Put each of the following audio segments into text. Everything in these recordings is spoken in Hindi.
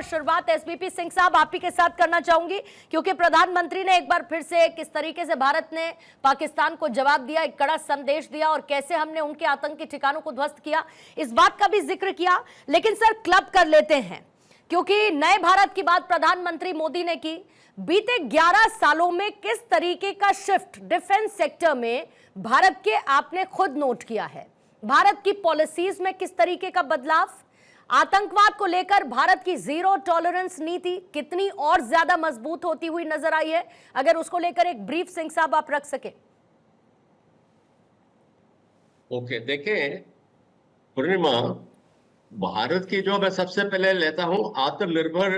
शुरुआत एसबीपी सिंह साहब आप ही के साथ करना चाहूंगी, क्योंकि प्रधानमंत्री ने एक बार फिर से किस तरीके से भारत ने पाकिस्तान को जवाब दिया, एक कड़ा संदेश दिया और कैसे हमने उनके आतंकी ठिकानों को ध्वस्त किया, इस बात का भी जिक्र किया। लेकिन सर क्लब कर लेते हैं, क्योंकि नए भारत की बात प्रधानमंत्री मोदी ने की। बीते 11 सालों में किस तरीके का शिफ्ट डिफेंस सेक्टर में भारत के आपने खुद नोट किया है, भारत की पॉलिसीज में किस तरीके का बदलाव, आतंकवाद को लेकर भारत की जीरो टॉलरेंस नीति कितनी और ज्यादा मजबूत होती हुई नजर आई है, अगर उसको लेकर एक ब्रीफ सिंह साहब आप रख सके। ओके, देखें पूर्णिमा, भारत की जो मैं सबसे पहले लेता हूं आत्मनिर्भर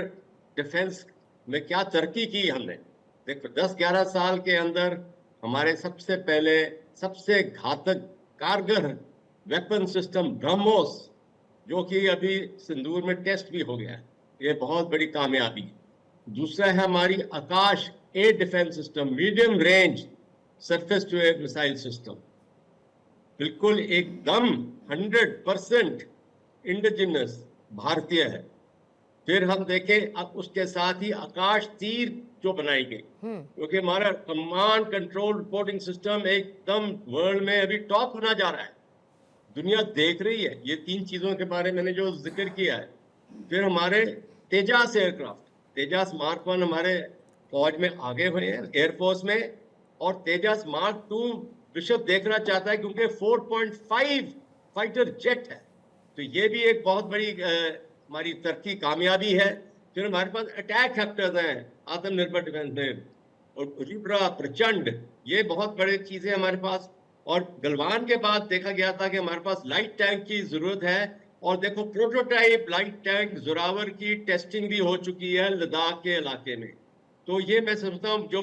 डिफेंस में क्या तरक्की की हमने। देखो 10-11 साल के अंदर हमारे सबसे पहले सबसे घातक कारगर वेपन सिस्टम ब्रह्मोस, जो कि अभी सिंदूर में टेस्ट भी हो गया है, ये बहुत बड़ी कामयाबी है। दूसरा है हमारी Akash air defence system, medium range surface to air missile system, बिल्कुल एकदम 100% इंडिजिनस भारतीय है। फिर हम देखें अब उसके साथ ही आकाश तीर जो बनाई गई, क्योंकि हमारा कमांड कंट्रोल रिपोर्टिंग सिस्टम एकदम वर्ल्ड में अभी टॉप होना जा रहा है, दुनिया देख रही है। ये 3 चीजों के बारे में मैंने जो जिक्र किया है। फिर हमारे तेजास एयरक्राफ्ट, तेजास मार्क 1 हमारे फौज में आगे हुए हैं, एयरफोर्स में, और तेजास मार्क 2 विश्व देखना चाहता है, क्योंकि 4.5 फाइटर जेट है। तो ये भी एक बहुत बड़ी हमारी तरक्की कामयाबी है। फिर हमारे पास अटैक हेक्टर्स हैं आत्मनिर्भर डिफेंस में, और रुद्रा, प्रचंड, ये बहुत बड़ी चीजें हमारे पास। और गलवान के बाद देखा गया था कि हमारे पास लाइट टैंक की जरूरत है, और देखो प्रोटोटाइप लाइट टैंक जोरावर की टेस्टिंग भी हो चुकी है लद्दाख के इलाके में। तो ये मैं समझता हूँ जो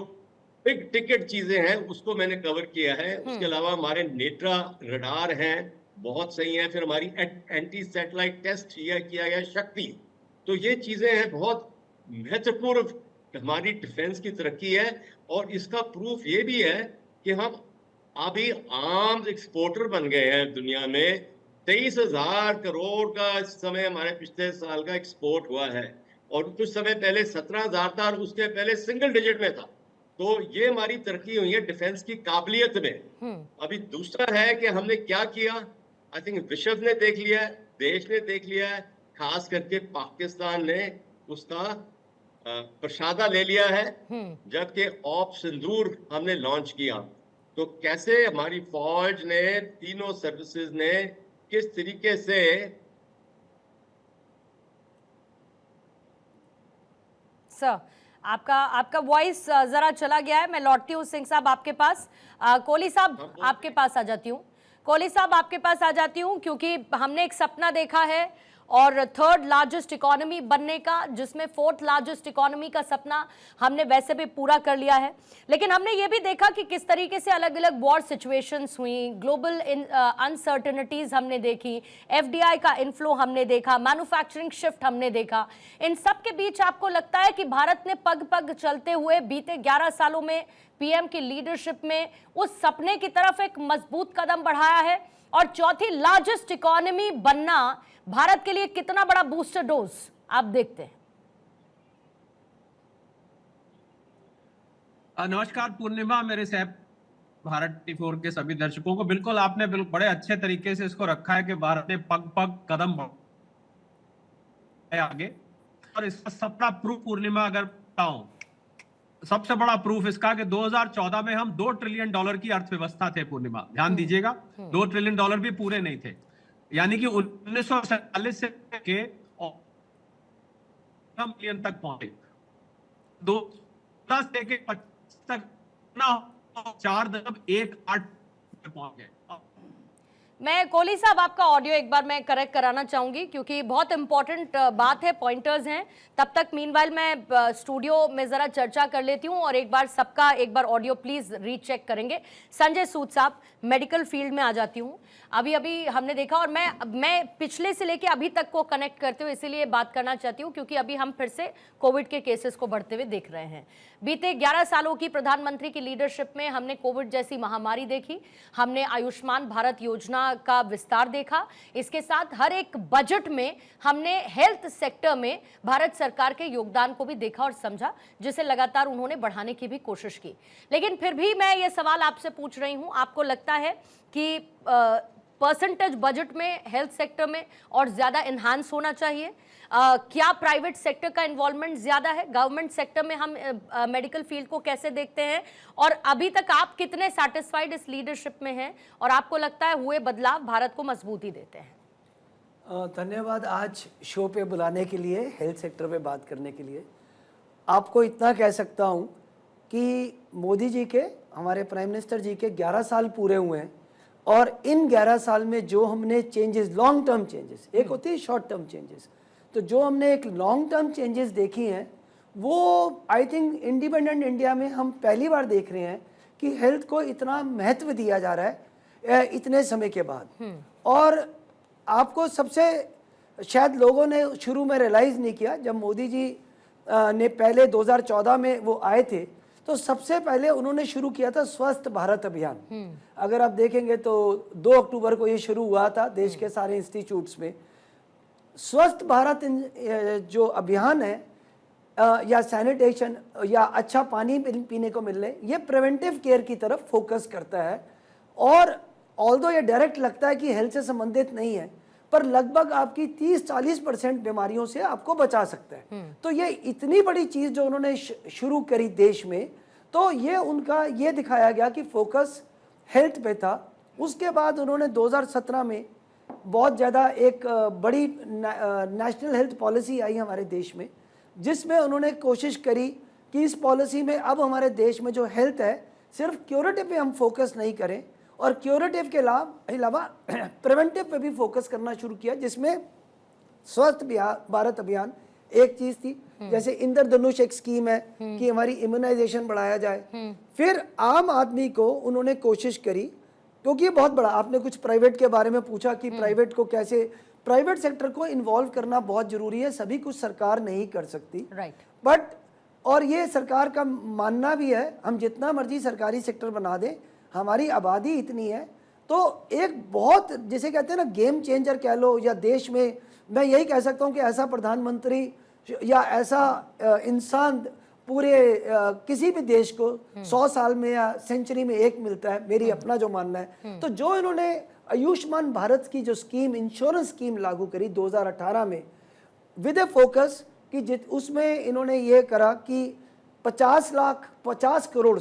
बिग टिकट चीजें हैं उसको मैंने कवर किया है। उसके अलावा हमारे नेत्रा रडार हैं, बहुत सही है। फिर हमारी एंटी सैटेलाइट टेस्ट किया गया शक्ति। तो ये चीजें हैं बहुत महत्वपूर्ण हमारी डिफेंस की तरक्की है। और इसका प्रूफ ये भी है कि हम अभी आर्म्स एक्सपोर्टर बन गए हैं दुनिया में। 23,000 करोड़ का इस समय हमारे पिछले साल का एक्सपोर्ट हुआ है, और कुछ समय पहले 17,000 था, और उसके पहले सिंगल डिजिट में था। तो ये हमारी तरक्की हुई है डिफेंस की काबिलियत में। अभी दूसरा है कि हमने क्या किया, आई थिंक विश्व ने देख लिया है, देश ने देख लिया है, खास करके पाकिस्तान ने उसका प्रसादा ले लिया है। जबकि ऑप सिंदूर हमने लॉन्च किया, तो कैसे हमारी फौज ने, तीनों सर्विसेज ने किस तरीके से सर आपका वॉइस जरा चला गया है। मैं लौटती हूँ सिंह साहब आपके पास। कोहली साहब आपके पास आ जाती हूँ। कोहली साहब आपके पास आ जाती हूँ, क्योंकि हमने एक सपना देखा है और 3rd लार्जेस्ट इकोनॉमी बनने का, जिसमें 4th लार्जेस्ट इकोनॉमी का सपना हमने वैसे भी पूरा कर लिया है। लेकिन हमने ये भी देखा कि किस तरीके से अलग अलग वॉर सिचुएशंस हुई, ग्लोबल अनसर्टनिटीज हमने देखी, एफडीआई का इनफ्लो हमने देखा, मैन्युफैक्चरिंग शिफ्ट हमने देखा। इन सब के बीच आपको लगता है कि भारत ने पग पग चलते हुए बीते 11 सालों में पीएम की लीडरशिप में उस सपने की तरफ एक मजबूत कदम बढ़ाया है? और 4थी लार्जेस्ट इकोनॉमी बनना भारत के लिए कितना बड़ा बूस्टर डोज आप देखते हैं? नमस्कार पूर्णिमा, मेरे साहब भारत 24 के सभी दर्शकों को। बिल्कुल आपने बड़े अच्छे तरीके से इसको रखा है कि भारत ने पग पग कदम बढ़ाया आगे। और इसका सबका प्रूफ पूर्णिमा अगर बताऊं, सबसे बड़ा प्रूफ इसका कि 2014 में हम $2 ट्रिलियन की अर्थव्यवस्था थे। पूर्णिमा ध्यान दीजिएगा, $2 ट्रिलियन भी पूरे नहीं थे, यानी कि 1947 से के मिलियन तक पहुंचे। 2010 से के 25 तक 4.18 पहुंच गए। मैं कोहली साहब आपका ऑडियो एक बार मैं करेक्ट कराना चाहूंगी, क्योंकि बहुत इंपॉर्टेंट बात है, पॉइंटर्स हैं। तब तक मीनवाइल मैं स्टूडियो में जरा चर्चा कर लेती हूं और एक बार सबका एक बार ऑडियो प्लीज रीचेक करेंगे। संजय सूद साहब, मेडिकल फील्ड में आ जाती हूं। अभी अभी हमने देखा, और मैं पिछले से लेके अभी तक को कनेक्ट करते हुए इसीलिए बात करना चाहती हूँ, क्योंकि अभी हम फिर से कोविड के केसेस को बढ़ते हुए देख रहे हैं। बीते 11 सालों की प्रधानमंत्री की लीडरशिप में हमने कोविड जैसी महामारी देखी, हमने आयुष्मान भारत योजना का विस्तार देखा। इसके साथ हर एक बजट में हमने हेल्थ सेक्टर में भारत सरकार के योगदान को भी देखा और समझा, जिसे लगातार उन्होंने बढ़ाने की भी कोशिश की। लेकिन फिर भी मैं ये सवाल आपसे पूछ रही हूं, आपको लगता है कि परसेंटेज बजट में हेल्थ सेक्टर में और ज्यादा एनहांस होना चाहिए? क्या प्राइवेट सेक्टर का इन्वॉल्वमेंट ज्यादा है? गवर्नमेंट सेक्टर में हम मेडिकल फील्ड को कैसे देखते हैं? और अभी तक आप कितने सैटिस्फाइड इस लीडरशिप में हैं और आपको लगता है हुए बदलाव भारत को मजबूती देते हैं? धन्यवाद आज शो पे बुलाने के लिए, हेल्थ सेक्टर पे बात करने के लिए। आपको इतना कह सकता हूँ कि मोदी जी के, हमारे प्राइम मिनिस्टर जी के 11 साल पूरे हुए हैं और इन 11 साल में जो हमने चेंजेस, लॉन्ग टर्म चेंजेस, एक होती है शॉर्ट टर्म चेंजेस, तो जो हमने एक लॉन्ग टर्म चेंजेस देखी हैं वो आई थिंक इंडिपेंडेंट इंडिया में हम पहली बार देख रहे हैं कि हेल्थ को इतना महत्व दिया जा रहा है इतने समय के बाद। और आपको सबसे शायद लोगों ने शुरू में रियलाइज़ नहीं किया, जब मोदी जी ने पहले 2014 में वो आए थे तो सबसे पहले उन्होंने शुरू किया था स्वस्थ भारत अभियान। अगर आप देखेंगे तो 2 अक्टूबर को ये शुरू हुआ था देश के सारे इंस्टीट्यूट्स में। स्वस्थ भारत जो अभियान है या सैनिटेशन या अच्छा पानी पीने को मिलने, ये प्रिवेंटिव केयर की तरफ फोकस करता है। और ऑल्दो ये डायरेक्ट लगता है कि हेल्थ से संबंधित नहीं है, पर लगभग आपकी 30-40% बीमारियों से आपको बचा सकता है। तो ये इतनी बड़ी चीज़ जो उन्होंने शुरू करी देश में, तो ये उनका ये दिखाया गया कि फोकस हेल्थ पे था। उसके बाद उन्होंने 2017 में बहुत ज़्यादा एक बड़ी नेशनल हेल्थ पॉलिसी आई हमारे देश में, जिसमें उन्होंने कोशिश करी कि इस पॉलिसी में अब हमारे देश में जो हेल्थ है सिर्फ क्यूरेटिव पे हम फोकस नहीं करें और क्यूरेटिव के अलावा प्रिवेंटिव पे भी फोकस करना शुरू किया, जिसमें स्वस्थ भारत अभियान एक चीज़ थी। जैसे इंद्रधनुष एक स्कीम है कि हमारी इम्यूनाइजेशन बढ़ाया जाए। फिर आम आदमी को उन्होंने कोशिश करी, क्योंकि ये बहुत बड़ा, आपने कुछ प्राइवेट के बारे में पूछा कि प्राइवेट को कैसे, प्राइवेट सेक्टर को इन्वॉल्व करना बहुत जरूरी है, सभी कुछ सरकार नहीं कर सकती। बट और ये सरकार का मानना भी है, हम जितना मर्जी सरकारी सेक्टर बना दें, हमारी आबादी इतनी है तो एक बहुत, जिसे कहते हैं ना गेम चेंजर कह लो, या देश में मैं यही कह सकता हूँ कि ऐसा प्रधानमंत्री या ऐसा इंसान पूरे किसी भी देश को 100 साल में या सेंचुरी में एक मिलता है, मेरी अपना जो मानना है। तो जो इन्होंने आयुष्मान भारत की जो स्कीम, इंश्योरेंस स्कीम लागू करी 2018 में विद ए फोकस कि उसमें इन्होंने ये करा कि 50 करोड़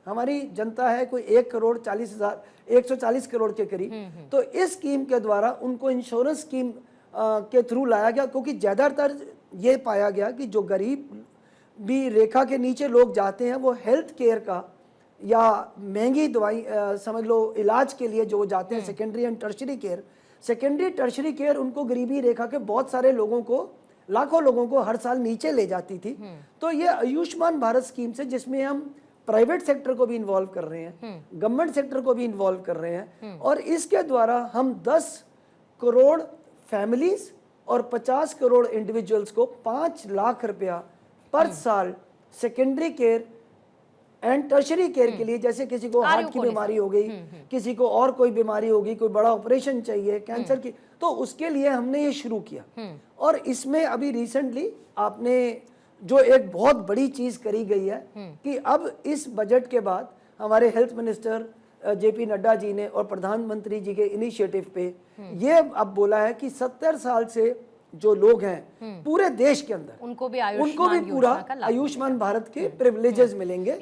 हमारी जनता है, कोई 140 करोड़ के करीब। तो इस स्कीम के द्वारा उनको इंश्योरेंस स्कीम के थ्रू लाया गया, क्योंकि ज़्यादातर ये पाया गया कि जो गरीब भी रेखा के नीचे लोग जाते हैं वो हेल्थ केयर का या महंगी दवाई समझ लो इलाज के लिए जो जाते हैं सेकेंडरी एंड टर्शरी केयर उनको गरीबी रेखा के बहुत सारे लोगों को, लाखों लोगों को हर साल नीचे ले जाती थी। तो ये आयुष्मान भारत स्कीम से, जिसमें हम प्राइवेट सेक्टर को भी इन्वॉल्व कर रहे हैं, गवर्नमेंट सेक्टर को भी इन्वॉल्व कर रहे हैं, और इसके द्वारा हम 10 करोड़ फैमिलीज और 50 करोड़ इंडिविजुअल्स को 5 लाख रुपया पर साल secondary care and tertiary care के लिए, जैसे किसी को हार्ट की बीमारी हो गई, किसी को और कोई बीमारी होगी, कोई बड़ा ऑपरेशन चाहिए कैंसर की, तो उसके लिए हमने ये शुरू किया। और इसमें अभी रिसेंटली आपने जो एक बहुत बड़ी चीज करी गई है कि अब इस बजट के बाद हमारे health minister JP Nadda ji ने और प्रधानमंत्री जी के इनिशिएटिव पे ये अब बोला है कि 70 साल से जो लोग हैं पूरे देश के अंदर उनको भी पूरा आयुष्मान भारत के प्रिविलेजेस मिलेंगे।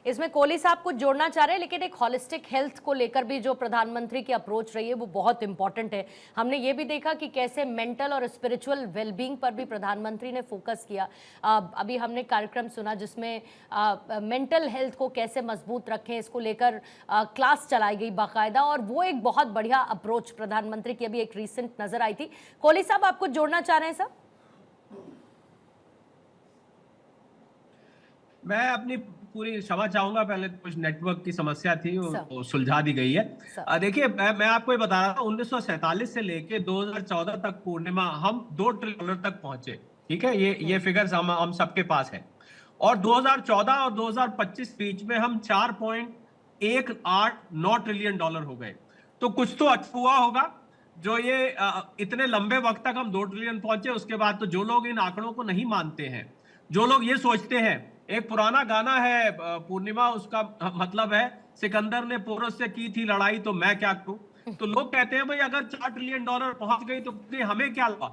इसमें कोहली साहब कुछ जोड़ना चाह रहे हैं, लेकिन एक होलिस्टिक हेल्थ को लेकर भी जो प्रधानमंत्री की अप्रोच रही है वो बहुत इंपॉर्टेंट है। हमने ये भी देखा कि कैसे मेंटल और स्पिरिचुअल वेलबींग पर भी प्रधानमंत्री ने फोकस किया। अभी हमने कार्यक्रम सुना जिसमें मेंटल हेल्थ को कैसे मजबूत रखें, इसको लेकर क्लास चलाई गई बाकायदा, और वो एक बहुत बढ़िया अप्रोच प्रधानमंत्री की अभी एक रिसेंट नजर आई थी। कोहली साहब आप कुछ जोड़ना चाह रहे हैं सर? मैं अपनी पूरी क्षमा चाहूंगा, पहले कुछ नेटवर्क की समस्या थी वो सुलझा दी गई है। देखिए मैं आपको ये बता रहा था 1947 से लेके 2014 तक पूर्णिमा हम $2 ट्रिलियन तक पहुंचे। ठीक है, ये फिगर्स हम सबके पास है। और 2014 और 2025 बीच में हम $4.189 ट्रिलियन हो गए। तो कुछ तो अच्छा हुआ होगा जो ये इतने लंबे वक्त तक हम 2 ट्रिलियन पहुंचे। उसके बाद तो जो लोग इन आंकड़ों को नहीं मानते हैं, जो लोग ये सोचते हैं, एक पुराना गाना है पूर्णिमा, उसका मतलब है सिकंदर ने पोरस से की थी लड़ाई तो मैं क्या करूं। तो लोग कहते हैं भाई अगर $4 ट्रिलियन पहुंच गई तो हमें क्या हुआ।